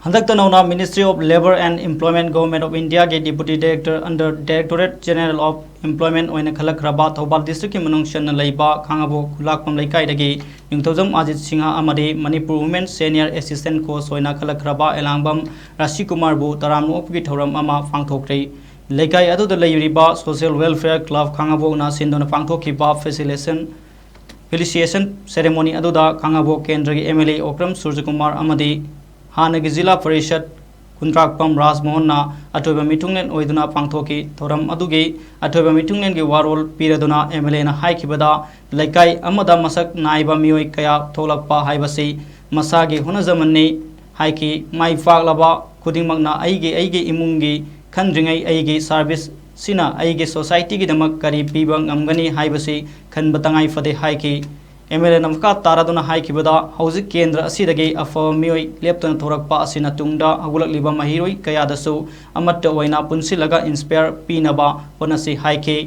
Handakta Nauna Ministry of Labour and Employment Government of India के Deputy Director under Directorate General of Employment ओइना खलखराबा Thoubal district के मनुंगशन लैबा खांगाबो खुलाकपम लैकाइदगी निंगथौजम अजित सिंहा अमदी Manipur women senior assistant coach ओइना खलखराबा एलांगबम राशि कुमार बु तरामनोपगी थौरम अमा पांगथोक्रै लैकाइ अदुदा लैरिबा सोशल वेलफेयर क्लब खांगाबो ना सिंदोना पांगथोखिबा फेलिसिएशन सेरेमनी अदुदा खांगाबो केंद्र के MLA ओक्रम सूर्यकुमार अमदी हानगी जिला परिषद कुंद्राकपम राजमोहन अथोब मिथुंगनेन ओइदुना पांगथोकी थोरम अदुगी अथोब मिथुंगनेन की वारोल पीरदुना MLA ना हाइखिबदा लैकाइ अमदा मसक नाइबा मियोय कया थोलकपा हाइबसी मसागी हुनजमन्नी हाइकी माइ फागलबा खुदिंगमकना अइगे इमुंगी खंद्रिङै अइगे सर्विस सिना अइगे सोसाइटी की दमक करी पीबा ngамगनी हाइबसी खनब तंगाइ फदे हाइकी MLA नमका तारादुना हाइखिबदा हौजिक केंद्र असिदगी अफब मियोय लेप्तन थोरकपा असिना तुंगदा हगुलकलिबा महिरोय कयादसु अमत्त ओइना पुनसिलगा इंस्पायर पीनबा होनसी हाइखि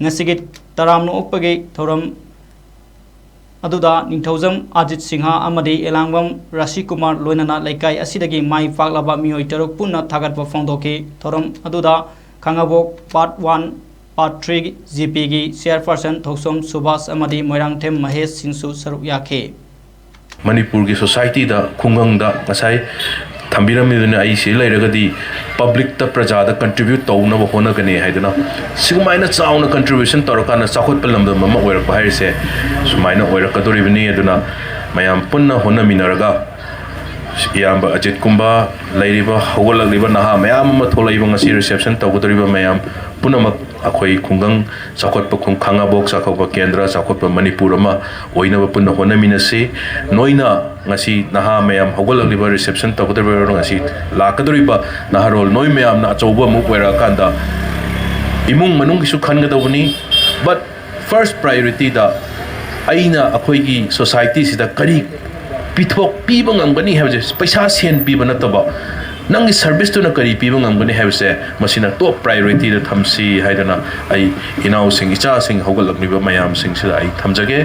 ngasiगी तरामनो उपगे थोरम अदुदा निंगथौजम अजित सिंहा अमदी एलांगबम राशि कुमार लोइनना लैकाइ असिदगी माइ फागलबा मियोय तरुक पुन्ना थागतबा फोंदोकी theorem अदुदा Khangabok part 1 part 3 GP की चेयरपर्सन थौसम सुभाष अमदी मोइरांगथेम महेश सिंसु सरुक याखे मणिपुर की सोसाइटी दा खुंगंग दा ngasai thambiramiduна ai si leiragadi public ta praja da contribute tawna ba hona kane haidana sigumaina chauna contribution torkana chakhot palamda mama oirak ba haise sumaina oirak kadoribni aduna mayam punna hona minaraga iyamba ajit kumba leiriba hogolakliba naha mayam ma tholaiba ngasi reception tawgodoriba mayam punamak akhoi khungang chakhotpa khung khangabok chakhotpa kendra chakhotpa manipur ma oinaba punna honaminasi noina ngasi naha mayam hogolakliba reception tawgodoriba ngasi lakadoriba naharol noi mayam na achouba mu wera kanda imung manung gisu khangadawni but first priority da aina akhoi gi society sida kari pithok piba ngamgani have paisa sen piba nataba nangi service to na kari piba ngamgani have se masina top priority da thamsi haidana ai inau sing icha sing hogalakni ba mayam sing sida ai thamjage